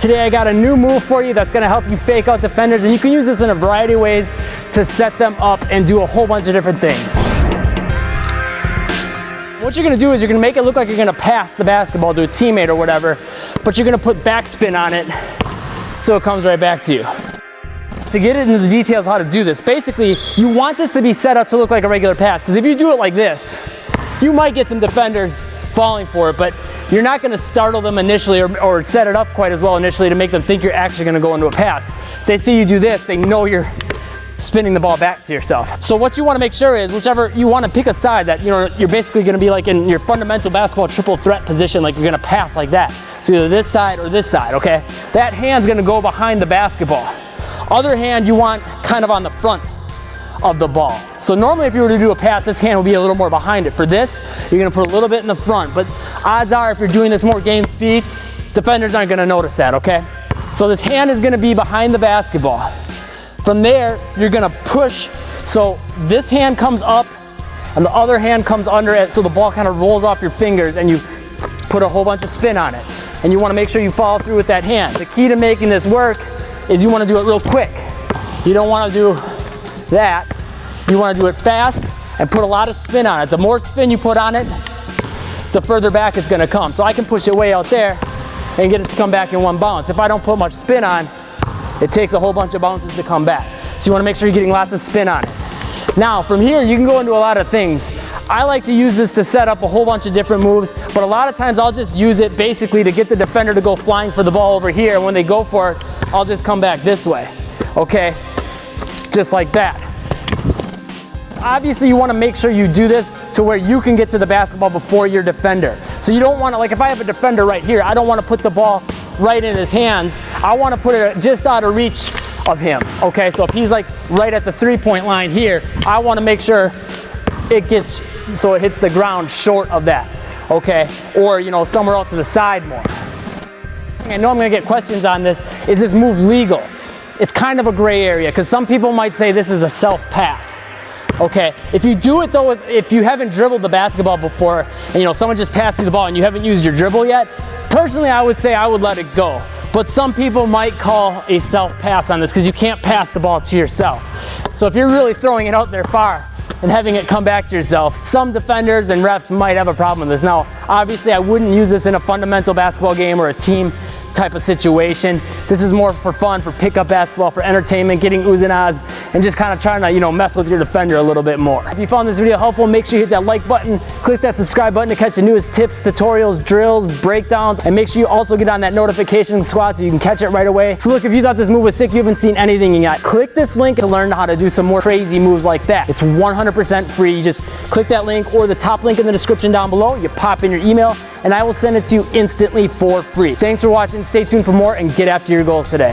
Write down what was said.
Today I got a new move for you that's gonna help you fake out defenders, and you can use this in a variety of ways to set them up and do a whole bunch of different things. What you're gonna do is you're gonna make it look like you're gonna pass the basketball to a teammate or whatever, but you're gonna put backspin on it so it comes right back to you. To get into the details of how to do this, basically you want this to be set up to look like a regular pass, because if you do it like this, you might get some defenders falling for it, but you're not gonna startle them initially or set it up quite as well initially to make them think you're actually gonna go into a pass. If they see you do this, they know you're spinning the ball back to yourself. So what you want to make sure is, whichever you want to pick a side that, you know, you're basically going to be like in your fundamental basketball triple threat position, like you're going to pass like that. So either this side or this side, okay? That hand's going to go behind the basketball. Other hand you want kind of on the front of the ball. So normally if you were to do a pass, this hand will be a little more behind it. For this, you're going to put a little bit in the front, but odds are if you're doing this more game speed, defenders aren't going to notice that, okay? So this hand is going to be behind the basketball. From there, you're gonna push, so this hand comes up and the other hand comes under it, so the ball kind of rolls off your fingers and you put a whole bunch of spin on it. And you wanna make sure you follow through with that hand. The key to making this work is you wanna do it real quick. You don't wanna do that. You wanna do it fast and put a lot of spin on it. The more spin you put on it, the further back it's gonna come. So I can push it way out there and get it to come back in one bounce. If I don't put much spin on, it takes a whole bunch of bounces to come back. So you want to make sure you're getting lots of spin on it. Now from here you can go into a lot of things. I like to use this to set up a whole bunch of different moves, but a lot of times I'll just use it basically to get the defender to go flying for the ball over here, and when they go for it, I'll just come back this way, okay? Just like that. Obviously you want to make sure you do this to where you can get to the basketball before your defender. So you don't want to, like if I have a defender right here, I don't want to put the ball right in his hands. I want to put it just out of reach of him, okay? So if he's like right at the 3-point line here, I want to make sure it gets, so it hits the ground short of that, okay? Or, you know, somewhere else to the side more. I know I'm going to get questions on this. Is this move legal? It's kind of a gray area, because some people might say this is a self-pass. Okay, if you do it though, if you haven't dribbled the basketball before, and you know, someone just passed you the ball and you haven't used your dribble yet, personally I would say I would let it go. But some people might call a self-pass on this because you can't pass the ball to yourself. So if you're really throwing it out there far and having it come back to yourself, some defenders and refs might have a problem with this. Now, obviously I wouldn't use this in a fundamental basketball game or a team type of situation. This is more for fun, for pickup basketball, for entertainment, getting oohs and ahs, and just kind of trying to, you know, mess with your defender a little bit more. If you found this video helpful, make sure you hit that like button, click that subscribe button to catch the newest tips, tutorials, drills, breakdowns, and make sure you also get on that notification squad so you can catch it right away. So look, if you thought this move was sick, you haven't seen anything yet, click this link to learn how to do some more crazy moves like that. It's 100% free. You just click that link or the top link in the description down below, you pop in your email, and I will send it to you instantly for free. Thanks for watching, stay tuned for more, and get after your goals today.